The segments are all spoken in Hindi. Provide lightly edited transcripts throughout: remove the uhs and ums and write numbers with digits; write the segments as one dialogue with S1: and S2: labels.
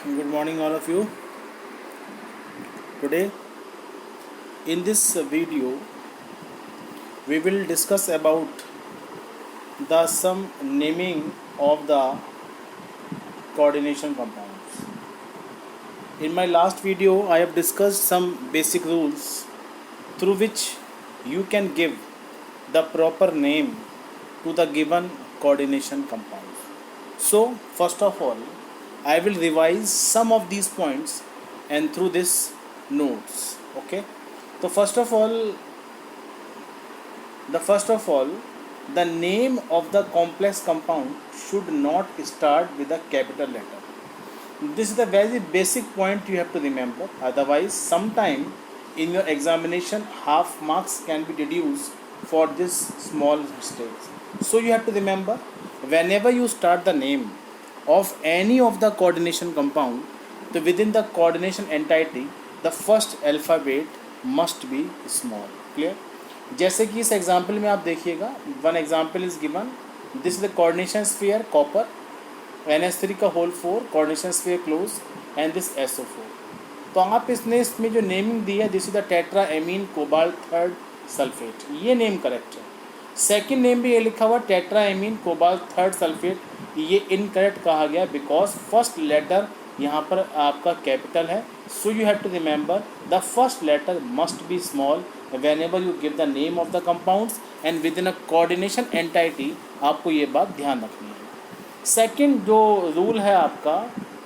S1: Good morning all of you. Today in this video we will discuss about the some naming of the coordination compounds. In my last video I have discussed some basic rules through which you can give the proper name to the given coordination compounds. So first of all I will revise some of these points and through this notes. Okay, so first of all the name of the complex compound should not start with a capital letter. This is the very basic point you have to remember, otherwise sometime in your examination half marks can be deduced for this small mistakes. So you have to remember, whenever you start the name of any of the coordination compound, तो within the coordination entity the first alphabet must be small. Clear? जैसे कि इस एग्जाम्पल में आप देखिएगा, one example is given, this is the coordination sphere copper NH3 का whole 4 coordination sphere close and this SO4. तो आप इसमें जो नेमिंग दी है, this is the tetra ammine cobalt third sulphate, ये नेम करेक्ट है. सेकंड नेम भी ये लिखा हुआ tetra ammine cobalt third sulphate, ये इनकरेक्ट कहा गया बिकॉज फर्स्ट लेटर यहाँ पर आपका कैपिटल है. So you have to remember the first letter must be small whenever you give the name of the compounds and within a coordination entity. आपको ये बात ध्यान रखनी है. सेकंड जो रूल है आपका,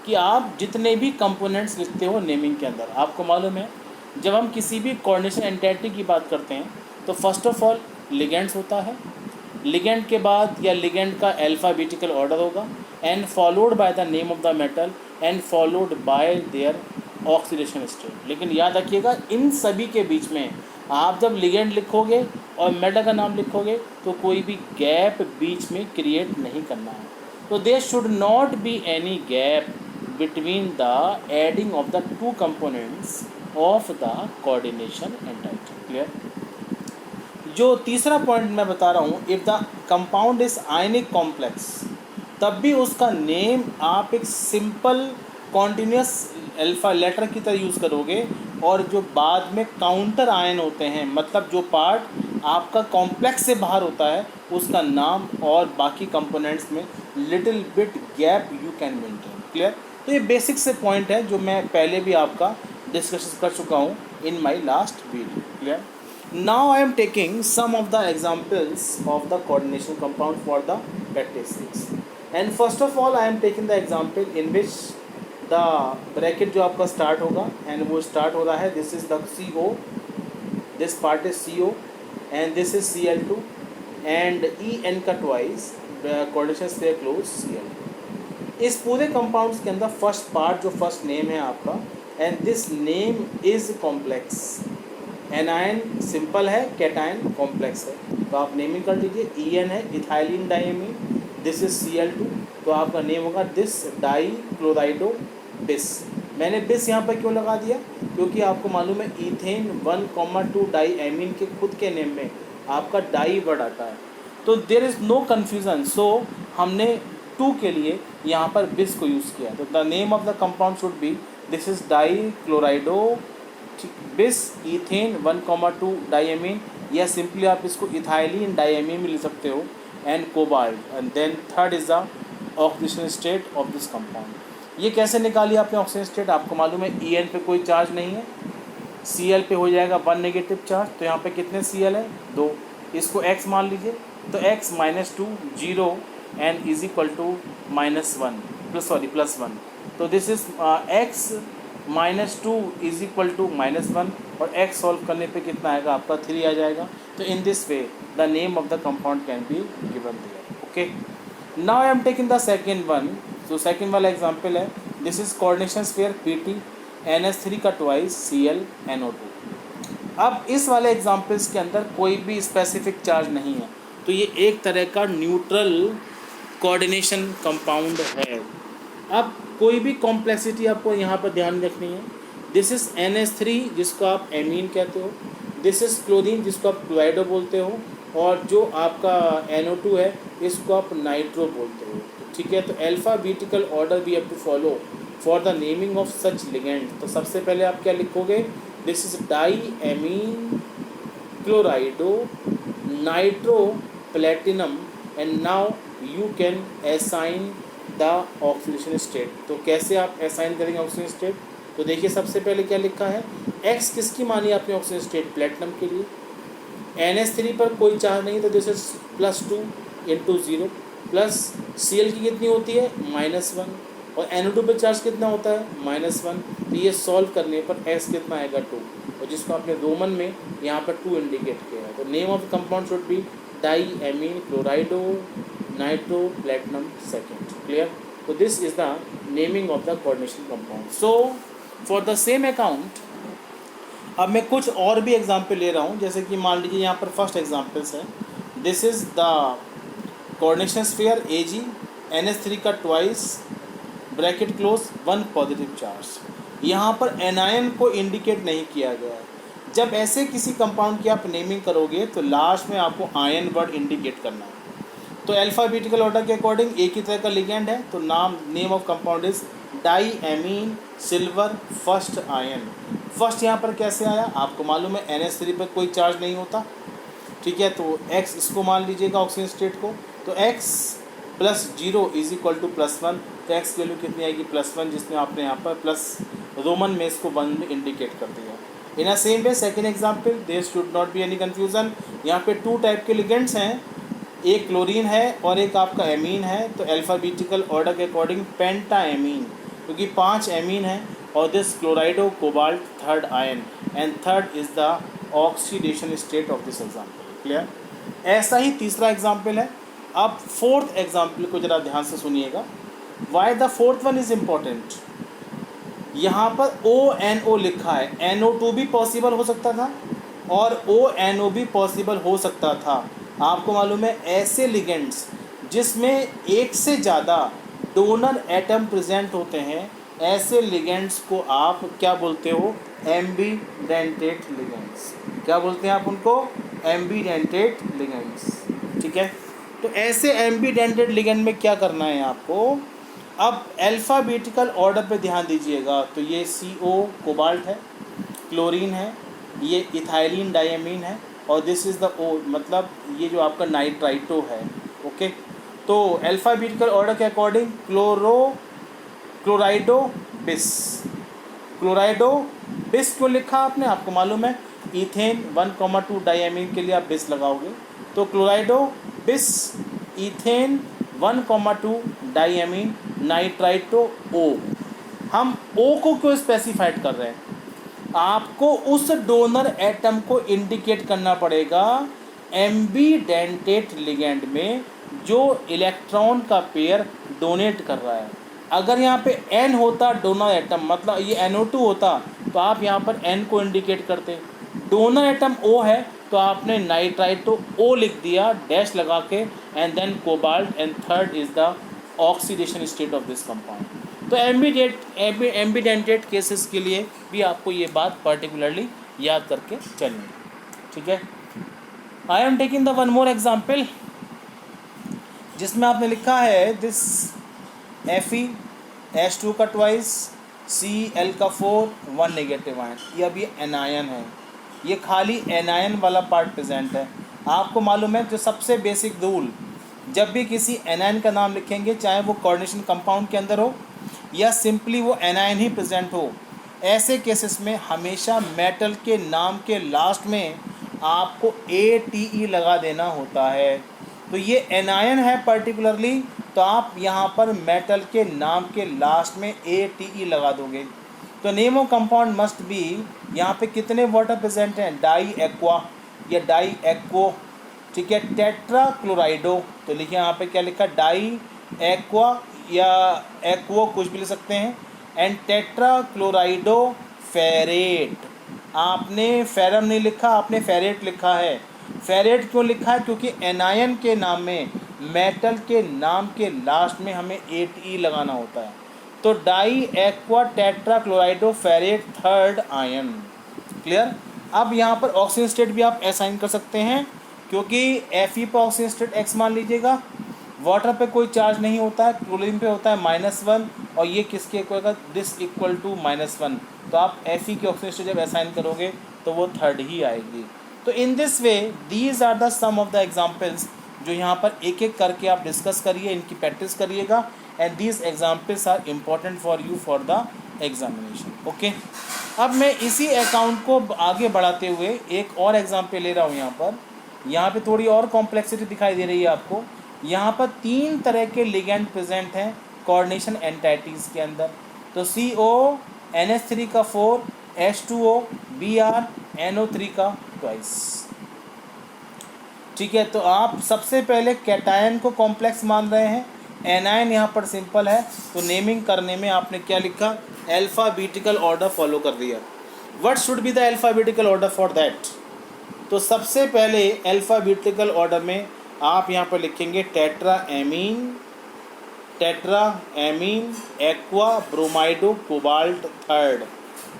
S1: कि आप जितने भी कंपोनेंट्स लिखते हो नेमिंग के अंदर, आपको मालूम है जब हम किसी भी कोऑर्डिनेशन एंटिटी की बात करते हैं तो फर्स्ट ऑफ ऑल लिगेंड्स होता है, लिगेंड के बाद या लिगेंड का अल्फ़ाबेटिकल ऑर्डर होगा and followed by the name of the metal and followed by there oxidation state. लेकिन याद रखिएगा इन सभी के बीच में आप जब लिगेंड लिखोगे और मेटल का नाम लिखोगे तो कोई भी गैप बीच में क्रिएट नहीं करना है. तो there should not be any gap between the adding of the two components of the coordination entity. Clear? जो तीसरा पॉइंट मैं बता रहा हूँ, if the compound is ionic complex, तब भी उसका नेम आप एक सिंपल कॉन्टिन्यूस अल्फ़ा लेटर की तरह यूज़ करोगे, और जो बाद में काउंटर आयन होते हैं, मतलब जो पार्ट आपका कॉम्प्लेक्स से बाहर होता है, उसका नाम और बाकी कंपोनेंट्स में little bit gap you can maintain. Clear? तो ये बेसिक से पॉइंट है जो मैं पहले भी आपका डिस्कस कर चुका हूँ in my last video. Clear? Now I am taking some of the examples of the coordination compound for the practice. And first of all I am taking the example in which the bracket जो आपका स्टार्ट होगा and वो स्टार्ट हो रहा है, this is the CO, this part is CO and this is Cl2 and En का twice coordination sphere close Cl2. इस पूरे कंपाउंड्स के अंदर फर्स्ट पार्ट जो फर्स्ट नेम है आपका, and this name is complex. Anion simple है, कैटायन कॉम्प्लेक्स है, तो आप नेमिंग कर लीजिए. En है ethylene diamine, this is Cl2, तो आपका नेम होगा दिस डाई क्लोराइडो बिस. मैंने बिस यहाँ पर क्यों लगा दिया? क्योंकि आपको मालूम है इथेन 1,2 डाई एमीन के खुद के नेम में आपका डाई वर्ड आता है, तो देयर इज़ नो कन्फ्यूज़न. सो हमने 2 के लिए यहाँ पर बिस को यूज़ किया. तो the name of the compound should be this is di chlorido bis ethane 1,2 डाईएमीन, या सिंपली आप इसको इथाइलिन डाईएमीन में लिख सकते हो, and cobalt, and then third is the oxidation state of this compound. ये कैसे निकाली आपने ऑक्सीजन स्टेट? आपको मालूम है En पे कोई चार्ज नहीं है, Cl पे हो जाएगा 1 नेगेटिव चार्ज, तो यहाँ पे कितने Cl है? 2. इसको x मान लीजिए, तो x -2 0 and is equal to -1 +1. तो this is x -2 is equal to -1, और x सॉल्व करने पे कितना आएगा आपका? 3 आ जाएगा. तो in this way the name of the compound can be given there. Okay, now I am taking the second one. तो सेकेंड वाला एग्जाम्पल है, this is coordination sphere PT NH3 का ट्वाइस Cl NO2. अब इस वाले एग्जाम्पल्स के अंदर कोई भी स्पेसिफिक चार्ज नहीं है, तो ये एक तरह का न्यूट्रल कोऑर्डिनेशन कंपाउंड है. अब कोई भी कॉम्प्लेक्सिटी आपको यहाँ पर ध्यान रखनी है. दिस इज़ NH3 जिसको आप एमीन कहते हो, दिस इज़ क्लोरीन जिसको आप क्लोराइडो बोलते हो, और जो आपका NO2 है इसको आप नाइट्रो बोलते हो, ठीक है। तो alphabetical order we have to follow for the naming of such ligand. तो सबसे पहले आप क्या लिखोगे, this is di amine chlorido nitro platinum and now you can assign the oxidation state. तो कैसे आप असाइन करेंगे ऑक्सीजन स्टेट, तो देखिए सबसे पहले क्या लिखा है, एक्स किसकी मानी आपने ऑक्सीजन स्टेट, प्लेटिनम के लिए। NH3 पर कोई चार्ज नहीं तो दिस इज +2 × 0 प्लस Cl की कितनी होती है -1 और NO2 पे चार्ज कितना होता है -1। तो ये सॉल्व करने पर X कितना आएगा 2 और जिसको आपने रोमन में यहाँ पर 2 इंडिकेट किया है। तो name of the compound should be di amine chlorido nitro platinum second, clear. तो this is the naming of the coordination compound. So for the same account अब मैं कुछ और भी एग्जाम्पल ले रहा हूँ, जैसे कि मान लीजिए यहाँ पर फर्स्ट एग्जाम्पल्स है, this is the coordination sphere Ag NH3 का twice bracket close 1 positive charge. यहाँ पर एनायन को इंडिकेट नहीं किया गया है। जब ऐसे किसी कंपाउंड की आप नेमिंग करोगे तो लास्ट में आपको आयन वर्ड इंडिकेट करना है। तो अल्फ़ाबेटिकल ऑर्डर के अकॉर्डिंग एक ही तरह का लिगेंड है, तो name of compound is di ammine silver first ion. First यहाँ पर कैसे आया, आपको मालूम है NH3 पर कोई चार्ज नहीं होता, ठीक है। तो X इसको मान लीजिएगा ऑक्सीजन स्टेट को, तो X +0 = +1, तो X की वैल्यू कितनी आएगी +1, जिसमें आपने यहाँ पर प्लस रोमन में इसको 1 इंडिकेट कर दिया। In a same way second example, there should not be any confusion. यहाँ पे 2 टाइप के लिगेंड्स हैं, एक क्लोरीन है और एक आपका एमीन है। तो अल्फ़ाबेटिकल ऑर्डर के अकॉर्डिंग पेंटा एमीन, क्योंकि 5 एमीन है, और this क्लोराइडो cobalt third ion and third is the oxidation state of this example, clear. ऐसा ही तीसरा एग्जाम्पल है। अब फोर्थ एग्जाम्पल को ज़रा ध्यान से सुनिएगा, why the fourth one is important. यहाँ पर ONO लिखा है, NO2 भी पॉसिबल हो सकता था और ONO भी पॉसिबल हो सकता था। आपको मालूम है ऐसे लिगेंड्स जिसमें एक से ज़्यादा डोनर एटम प्रेजेंट होते हैं, ऐसे लिगेंड्स को आप क्या बोलते हो, एम्बीडेंटेट लिगेंड्स। क्या बोलते हैं आप उनको, एम्बीडेंटेट लिगेंड्स, ठीक है। तो ऐसे एम्बीडेंटेट लिगेंड में क्या करना है आपको, अब अल्फ़ाबेटिकल ऑर्डर पे ध्यान दीजिएगा। तो ये CO कोबाल्ट है, क्लोरीन है, ये इथाइलिन डायमीन है और दिस इज़ द O, मतलब ये जो आपका नाइट्राइटो है, ओके। तो अल्फ़ाबेटिकल ऑर्डर के अकॉर्डिंग क्लोराइडो बिस, क्लोराइडो बिस क्यों लिखा आपने, आपको मालूम है इथेन 1,2 डायमीन के लिए आप बिस लगाओगे, तो क्लोराइडो bis ethane 1,2 diamine nitrito O। हम O को क्यों स्पेसिफाइड कर रहे हैं, आपको उस डोनर एटम को इंडिकेट करना पड़ेगा एम्बीडेंटेट लिगेंड में जो इलेक्ट्रॉन का पेयर डोनेट कर रहा है। अगर यहाँ पे N होता डोनर एटम, मतलब ये NO2 होता, तो आप यहाँ पर N को इंडिकेट करते। डोनर एटम O है तो आपने नाइट्राइटो O लिख दिया डैश लगा के, and then cobalt, and third is the oxidation state of this compound. तो एम्बीडेंटेट केसेस के लिए भी आपको ये बात पर्टिकुलरली याद करके चलनी, ठीक है। आई am taking the one more example, जिसमें आपने लिखा है दिस Fe H2 का ट्वाइस Cl का 4 1 नेगेटिव आयन, ये अभी एनायन है, ये खाली एनायन वाला पार्ट प्रेजेंट है। आपको मालूम है जो सबसे बेसिक रूल, जब भी किसी एनायन का नाम लिखेंगे, चाहे वो कोऑर्डिनेशन कंपाउंड के अंदर हो या सिंपली वो एनायन ही प्रेजेंट हो, ऐसे केसेस में हमेशा मेटल के नाम के लास्ट में आपको ATE लगा देना होता है। तो ये एनायन है पर्टिकुलरली, तो आप यहाँ पर मेटल के नाम के लास्ट में ATE लगा दोगे। तो name of compound must be, यहाँ पे कितने वाटर प्रेजेंट हैं, डाई एक्वा या डाई एक्वो, ठीक है। टेट्रा क्लोराइडो, तो लिखिए यहाँ पे क्या लिखा, डाई एक्वा या एक्वो कुछ भी ले सकते हैं, एंड टेट्रा क्लोराइडो फेरेट। आपने फेरम नहीं लिखा, आपने फेरेट लिखा है। फेरेट क्यों लिखा है, क्योंकि एनायन के नाम में, मेटल के नाम के लास्ट में हमें ATE लगाना होता है। तो die aqua tetra क्लोराइडो ferret third ion, clear. अब यहाँ पर ऑक्सीजन स्टेट भी आप असाइन कर सकते हैं, क्योंकि Fe पर ऑक्सीजन स्टेट x मान लीजिएगा, वाटर पे कोई चार्ज नहीं होता है, क्लोरीन पे होता है -1, और ये किसके होगा, दिस इक्वल टू -1। तो आप Fe की ऑक्सीजन स्टेट जब असाइन करोगे तो वो थर्ड ही आएगी। तो in this way these are the some of the examples, जो यहाँ पर एक एक करके आप डिस्कस करिए, इनकी प्रैक्टिस करिएगा, and these examples are important for you for the examination. Okay, अब मैं इसी अकाउंट को आगे बढ़ाते हुए एक और एग्जाम्पल ले रहा हूँ। यहाँ पे थोड़ी और कॉम्प्लेक्सिटी दिखाई दे रही है आपको। यहाँ पर 3 तरह के लिगेंड प्रेजेंट हैं कोऑर्डिनेशन एंटाइटीज़ के अंदर। तो CO NH3 का 4, H2O Br NO3 का 2। ठीक है, तो आप सबसे पहले कैटायन को कॉम्प्लेक्स मान रहे हैं, एनायन यहाँ पर सिंपल है, तो नेमिंग करने में आपने क्या लिखा, अल्फ़ाबेटिकल ऑर्डर फॉलो कर दिया। What should be the alphabetical order for that? तो सबसे पहले अल्फ़ाबेटिकल ऑर्डर में आप यहाँ पर लिखेंगे tetra amine aqua bromido cobalt third,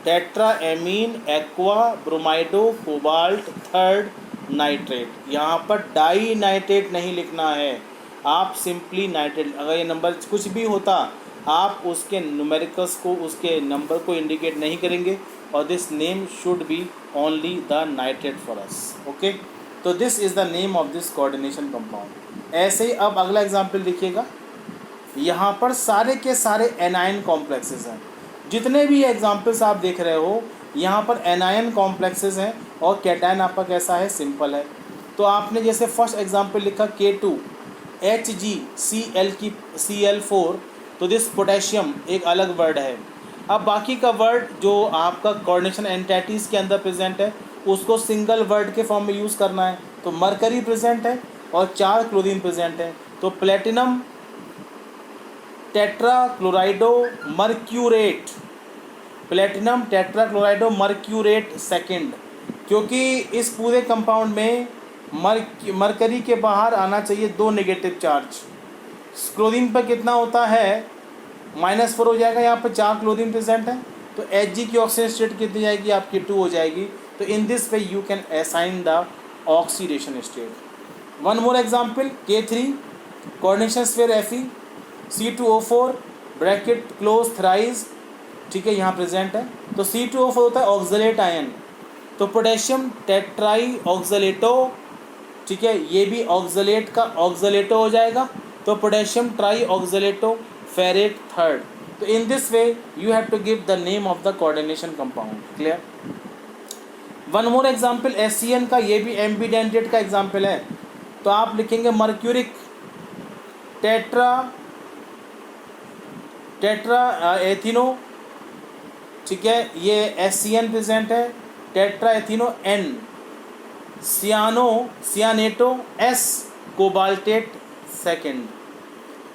S1: tetra amine aqua bromido cobalt third nitrate. यहाँ पर डाई नाइट्रेट नहीं लिखना है, आप सिंपली नाइट्रेट, अगर ये नंबर कुछ भी होता आप उसके न्यूमेरिकल्स को, उसके नंबर को इंडिकेट नहीं करेंगे, और this name should be only the nitrate for us. Okay, तो this is the name of this coordination compound. ऐसे ही अब अगला एग्जाम्पल देखिएगा, यहाँ पर सारे के सारे एनायन कॉम्प्लेक्सेस हैं। जितने भी एग्जाम्पल्स आप देख रहे हो यहाँ पर एनायन कॉम्प्लेक्सेस हैं, और कैटायन आपका कैसा है, सिंपल है। तो आपने जैसे फर्स्ट एग्जाम्पल लिखा K2HgCl की Cl4, तो दिस पोटेशियम एक अलग वर्ड है। अब बाकी का वर्ड जो आपका कोऑर्डिनेशन एंटाइटीज़ के अंदर प्रेजेंट है उसको सिंगल वर्ड के फॉर्म में यूज़ करना है। तो मरकरी प्रेजेंट है और 4 क्लोरीन प्रेजेंट है, तो प्लेटिनम टेट्राक्लोराइडो मर्क्यूरेट, प्लेटिनम टेट्राक्लोराइडो मर्क्यूरेट सेकंड, क्योंकि इस पूरे कंपाउंड में मरकरी के बाहर आना चाहिए 2 नेगेटिव चार्ज। क्लोरीन पर कितना होता है, -4 हो जाएगा, यहाँ पर 4 क्लोरीन प्रेजेंट है, तो Hg की ऑक्सीजन स्टेट कितनी जाएगी आपकी, 2 हो जाएगी। तो in this way you can assign the oxidation state. One more example K3 coordination sphere Fe C2O4 bracket close thrice, ठीक है, यहाँ प्रेजेंट है। तो C2O4 होता है ऑक्सलेट आयन, तो पोटेशियम टेट्राई ऑक्सलेटो, ठीक है, ये भी ऑक्सलेट का ऑक्सलेटो हो जाएगा, तो potassium tri oxalato ferrate third. तो in this way you have to give the name of the coordination compound. Clear? One more example SCN का, ये भी एम्बीडेंटेट का एग्जाम्पल है। तो आप लिखेंगे मर्क्यूरिक टेट्रा एथिनो, ठीक है, ये SCN प्रेजेंट है, tetra ethino N cyanato S cobaltate second,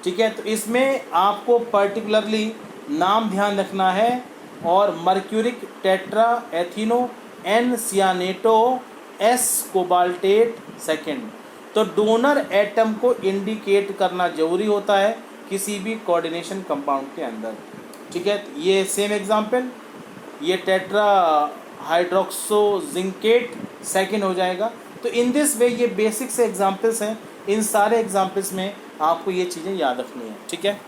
S1: ठीक है। तो इसमें आपको पर्टिकुलरली नाम ध्यान रखना है, और mercuric tetra ethino N cyanato S cobaltate second. तो डोनर एटम को इंडिकेट करना जरूरी होता है किसी भी कोऑर्डिनेशन कंपाउंड के अंदर, ठीक है। ये सेम एग्जांपल, ये टेट्रा हाइड्रोक्सोजिंकेट सेकेंड हो जाएगा। तो इन दिस वे ये बेसिक से एग्जांपल्स हैं, इन सारे एग्जांपल्स में आपको ये चीज़ें याद रखनी है, ठीक है।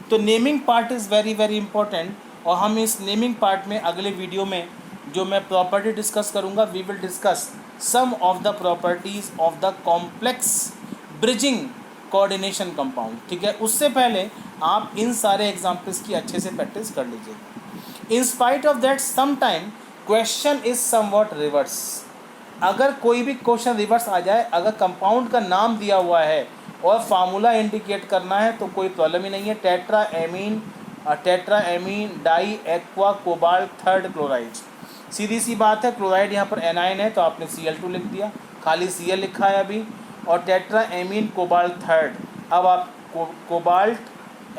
S1: तो naming part is very very important, और हम इस नेमिंग पार्ट में अगले वीडियो में जो मैं प्रॉपर्टी डिस्कस करूँगा, we will discuss some of the properties of the complex bridging coordination compound, ठीक है। उससे पहले आप इन सारे एग्जांपल्स की अच्छे से प्रैक्टिस कर लीजिए। In spite of that sometime question is somewhat reverse. अगर कोई भी क्वेश्चन रिवर्स आ जाए, अगर कंपाउंड का नाम दिया हुआ है और फार्मूला इंडिकेट करना है तो कोई प्रॉब्लम ही नहीं है। Tetra amine di aqua cobalt third chloride, सीधी सी बात है। क्लोराइड यहाँ पर एनाइन है तो आपने Cl2 लिख दिया, खाली Cl लिखा है अभी, और टेट्रा एमीन कोबाल्ट थर्ड। अब आप कोबाल्ट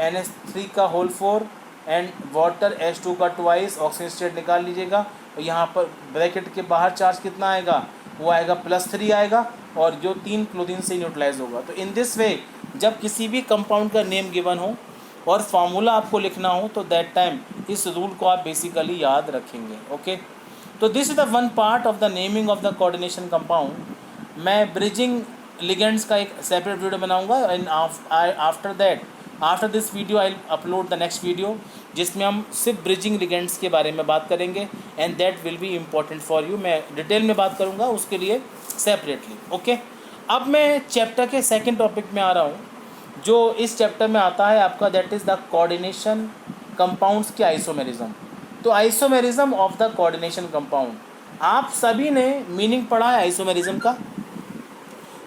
S1: NH3 का होल 4 एंड वाटर H2 का 2 ऑक्सीजन स्टेट निकाल लीजिएगा, और यहाँ पर ब्रैकेट के बाहर चार्ज कितना आएगा, वो आएगा +3 आएगा, और जो 3 क्लोरीन से न्यूट्रलाइज होगा। तो इन दिस वे जब किसी भी कंपाउंड का नेम गिवन हो और फार्मूला आपको लिखना हो तो दैट टाइम इस रूल को आप बेसिकली याद रखेंगे। ओके, तो this is the one part of the naming of the coordination compound. मैं ब्रिजिंग लिगेंड्स का एक सेपरेट वीडियो बनाऊंगा and after this video I upload the next video जिसमें हम सिर्फ ब्रिजिंग लिगेंड्स के बारे में बात करेंगे and that will be important for you. मैं डिटेल में बात करूंगा उसके लिए सेपरेटली। ओके, अब मैं चैप्टर के सेकंड टॉपिक में आ रहा हूँ जो इस चैप्टर में आता है आपका, that is the coordination compounds के आइसोमेरिज्म। तो isomerism of the coordination compound, आप सभी ने मीनिंग पढ़ा है आइसोमेरिज्म का।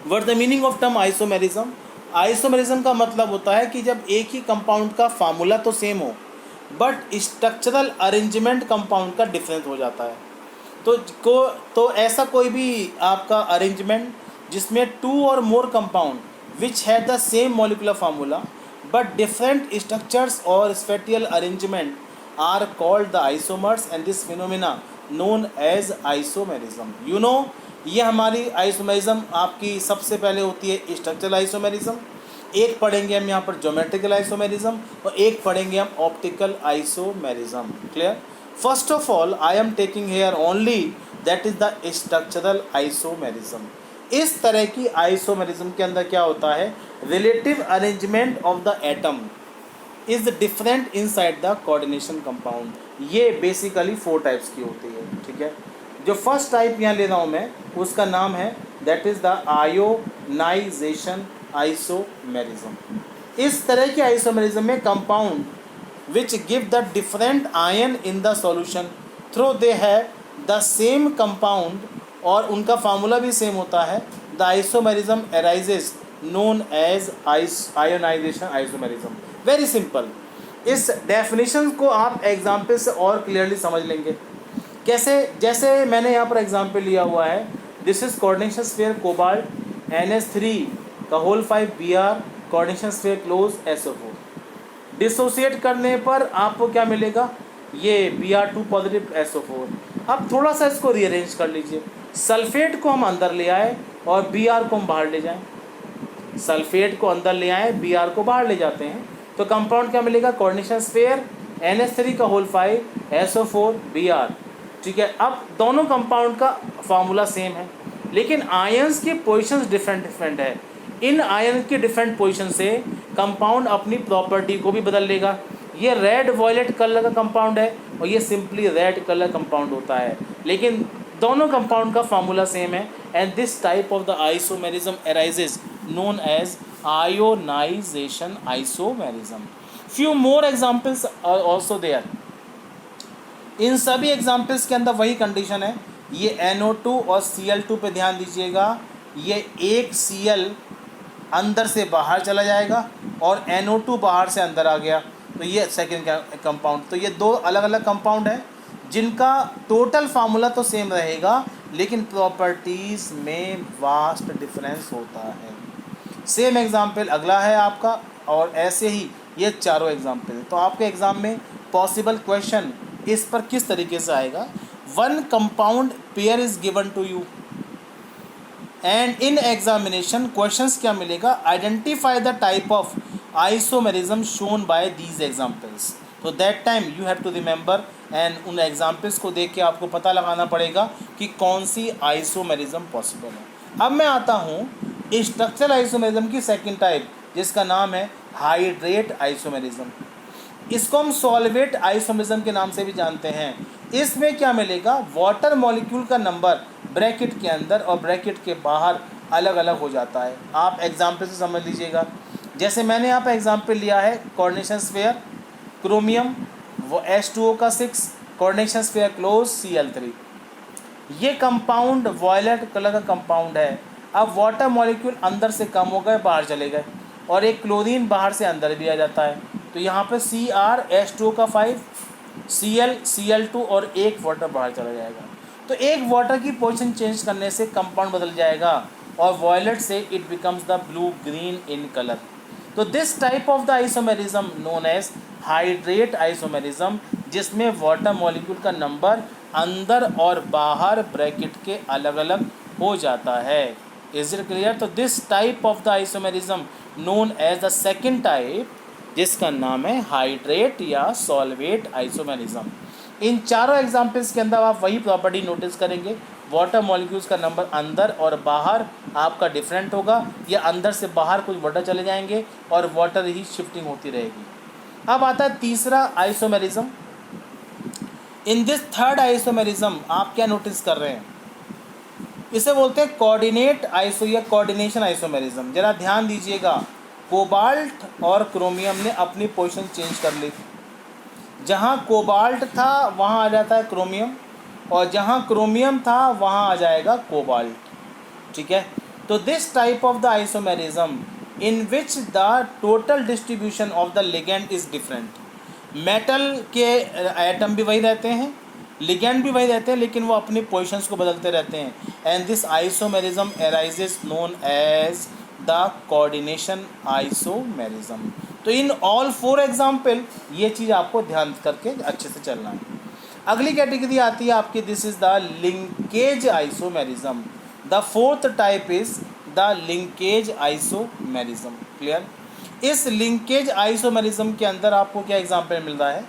S1: What the meaning of term isomerism? Isomerism का मतलब होता है कि जब एक ही कंपाउंड का फार्मूला तो सेम हो बट स्ट्रक्चरल अरेंजमेंट कंपाउंड का डिफरेंस हो जाता है। तो ऐसा कोई भी आपका अरेंजमेंट जिसमें two or more compound which have the same molecular formula but different structures or spatial arrangement are called the isomers and this phenomena known as isomerism. You know, ये हमारी आइसोमेरिज्म आपकी सबसे पहले होती है स्ट्रक्चरल आइसोमेरिज्म, एक पढ़ेंगे हम यहाँ पर ज्योमेट्रिकल आइसोमेरिज्म और एक पढ़ेंगे हम optical isomerism. Clear? First of all I am taking here only that is the structural isomerism. इस तरह की आइसोमेरिज्म के अंदर क्या होता है, relative arrangement of the atom is different inside the coordination compound. ये बेसिकली 4 टाइप्स की होती है। ठीक है, जो फर्स्ट टाइप यहाँ ले रहा हूँ मैं उसका नाम है that is the ionisation isomerism. इस तरह की आइसोमेरिज्म में compound which give the different ion in the solution through they have the same compound और उनका फार्मूला भी सेम होता है, the isomerism arises known as ionisation isomerism. Very simple, इस डेफिनेशन को आप एग्जाम्पल से और क्लियरली समझ लेंगे। कैसे? जैसे मैंने यहाँ पर एग्जाम्पल लिया हुआ है, this is coordination sphere cobalt NH3 का whole 5 Br coordination sphere close SO4। Dissociate करने पर आपको क्या मिलेगा, ये Br2 पॉजिटिव SO4। अब थोड़ा सा इसको रीअरेंज कर लीजिए, सल्फेट को हम अंदर ले आए और Br को हम बाहर ले जाएं, सल्फेट को अंदर ले आए Br को बाहर ले जाते हैं तो कंपाउंड क्या मिलेगा, कोऑर्डिनेशन स्फीयर NH3 का होल 5 SO4 Br। ठीक है, अब दोनों कंपाउंड का फार्मूला सेम है लेकिन आयंस की पोजीशंस डिफरेंट है। इन आयन की डिफरेंट पोजीशन से कंपाउंड अपनी प्रॉपर्टी को भी बदल लेगा। ये रेड वॉयलेट कलर का कंपाउंड है और ये सिंपली रेड कलर कंपाउंड होता है, लेकिन दोनों कंपाउंड का फार्मूला सेम है and this type of the isomerism arises known as ionisation isomerism. Few more examples are also there. इन सभी एग्जाम्पल्स के अंदर वही कंडीशन है, ये NO2 और Cl2 पे ध्यान दीजिएगा, ये एक Cl अंदर से बाहर चला जाएगा और NO2 बाहर से अंदर आ गया तो ये सेकेंड कंपाउंड। तो ये 2 अलग अलग कंपाउंड हैं जिनका टोटल फार्मूला तो सेम रहेगा लेकिन प्रॉपर्टीज़ में वास्ट डिफरेंस होता है। सेम एग्जाम्पल अगला है आपका और ऐसे ही ये चारों एग्जाम्पल हैं। तो आपके एग्ज़ाम में पॉसिबल क्वेश्चन इस पर किस तरीके से आएगा, 1 compound pair is given to you and in examination questions क्या मिलेगा, identify the type of isomerism shown by these examples. तो that time you have to remember and उन एग्जाम्पल्स को देख के आपको पता लगाना पड़ेगा कि कौन सी आइसोमेरिज्म पॉसिबल है। अब मैं आता हूँ स्ट्रक्चरल आइसोमेरिज्म की सेकंड टाइप जिसका नाम है हाइड्रेट आइसोमेरिज्म। इसको हम सॉल्वेट आइसोमेरिज्म के नाम से भी जानते हैं। इसमें क्या मिलेगा, वाटर मॉलिक्यूल का नंबर ब्रैकेट के अंदर और ब्रैकेट के बाहर अलग अलग हो जाता है। आप एग्जाम्पल से समझ लीजिएगा, जैसे मैंने यहाँ पर एग्जाम्पल लिया है कोऑर्डिनेशन स्फीयर क्रोमियम वो H2O का 6 कोऑर्डिनेशन स्फीयर क्लोज Cl3। ये कंपाउंड वॉयलेट कलर का कंपाउंड है। अब वाटर मॉलिक्यूल अंदर से कम हो गए, बाहर चले गए और एक क्लोरीन बाहर से अंदर भी आ जाता है तो यहाँ पे Cr H2O का 5 Cl Cl2 और एक वाटर बाहर चला जाएगा। तो एक वाटर की पोजीशन चेंज करने से कंपाउंड बदल जाएगा और वॉयलेट से it becomes the blue green in colour. तो this type of the isomerism known as hydrate isomerism, जिसमें वाटर मॉलिक्यूल का नंबर अंदर और बाहर ब्रैकेट के अलग अलग हो जाता है। Is it clear? तो this type of the isomerism known as the second type जिसका नाम है हाइड्रेट या सॉल्वेट आइसोमेरिज्म। इन चारों एग्जाम्पल्स के अंदर आप वही प्रॉपर्टी नोटिस करेंगे, वाटर मॉलिक्यूल्स का नंबर अंदर और बाहर आपका डिफरेंट होगा, या अंदर से बाहर कुछ वाटर चले जाएंगे और वाटर ही शिफ्टिंग होती रहेगी। अब आता है तीसरा isomerism. In this third isomerism आप क्या नोटिस कर रहे हैं, इसे बोलते हैं कोऑर्डिनेट आइसो या कोऑर्डिनेशन आइसोमेरिज्म। जरा ध्यान दीजिएगा, कोबाल्ट और क्रोमियम ने अपनी पोजीशन चेंज कर ली थी। जहाँ कोबाल्ट था वहाँ आ जाता है क्रोमियम, और जहाँ क्रोमियम था वहाँ आ जाएगा कोबाल्ट, ठीक है। तो this type of the isomerism in which the total distribution of the ligand is different. Metal के एटम भी वही रहते हैं, लिगेंड भी वही रहते हैं, लेकिन वो अपनी पोजीशंस को बदलते रहते हैं। And this isomerism arises known as the coordination isomerism. तो इन ऑल 4 एग्जाम्पल ये चीज़ आपको ध्यान करके अच्छे से चलना है। अगली कैटेगरी आती है आपकी, this is the linkage isomerism. The fourth type is the linkage isomerism. Clear. इस लिंकेज आइसोमेरिज्म के अंदर आपको क्या एग्जाम्पल मिल रहा है,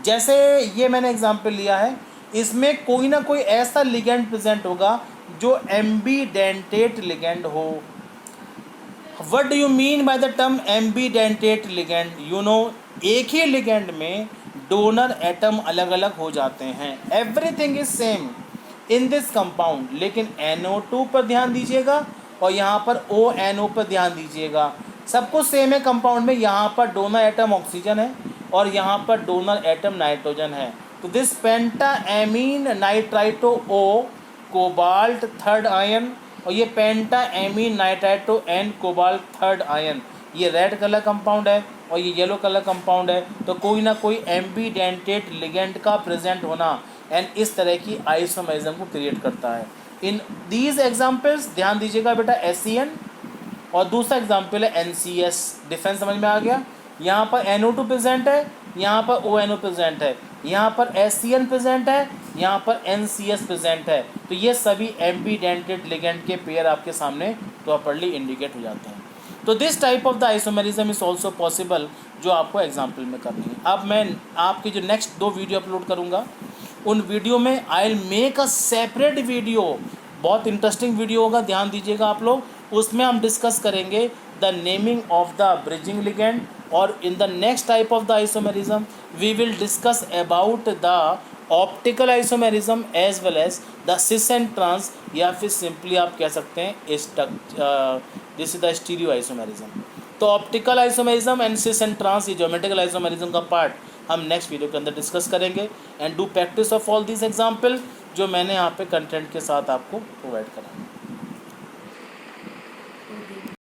S1: जैसे ये मैंने एग्जाम्पल लिया है, इसमें कोई ना कोई ऐसा लिगेंड प्रेजेंट होगा जो एम्बीडेंटेट लिगेंड हो। What do you mean by the term ambidentate ligand? You know, एक ही लिगेंड में डोनर एटम अलग अलग हो जाते हैं। Everything is same in this compound, लेकिन NO2 पर ध्यान दीजिएगा और यहाँ पर ONO पर ध्यान दीजिएगा। सब कुछ सेम है कंपाउंड में, यहाँ पर डोनर एटम ऑक्सीजन है और यहाँ पर डोनर एटम नाइट्रोजन है। तो this penta ammine nitrito O cobalt third ion, और ये penta ammine nitrito N cobalt third ion, ये रेड कलर कंपाउंड है और ये येलो कलर कंपाउंड है। तो कोई ना कोई एम्बीडेंटेट लिगेंड का प्रेजेंट होना एंड इस तरह की आइसोमेरिज्म को क्रिएट करता है। इन दीज एग्जाम्पल्स ध्यान दीजिएगा बेटा, SCN और दूसरा एग्जाम्पल है NCS। डिफरेंस समझ में आ गया? यहाँ पर NO2 प्रेजेंट है, यहाँ पर ONO प्रेजेंट है, यहाँ पर SCN प्रेजेंट है, यहाँ पर NCS प्रेजेंट है। तो ये सभी एम्बीडेंटेड लिगेंड के पेयर आपके सामने प्रॉपर्ली इंडिकेट हो जाते हैं। तो this type of the isomerism is also possible, जो आपको एग्जाम्पल में करनी है। अब मैं आपकी जो नेक्स्ट 2 वीडियो अपलोड करूँगा, उन वीडियो में I will make a separate video, बहुत इंटरेस्टिंग वीडियो होगा, ध्यान दीजिएगा आप लोग। उसमें हम डिस्कस करेंगे the naming of the bridging ligand, और in the next type of the isomerism we will discuss about the optical isomerism as well as the cis and trans, या फिर सिंपली आप कह सकते हैं this is the stereo isomerism. तो optical isomerism and cis and trans, ये ज्योमेट्रिकल आइसोमेरिज्म का पार्ट हम नेक्स्ट वीडियो के अंदर डिस्कस करेंगे। And do practice of all this example जो मैंने यहाँ पे कंटेंट के साथ आपको प्रोवाइड करा।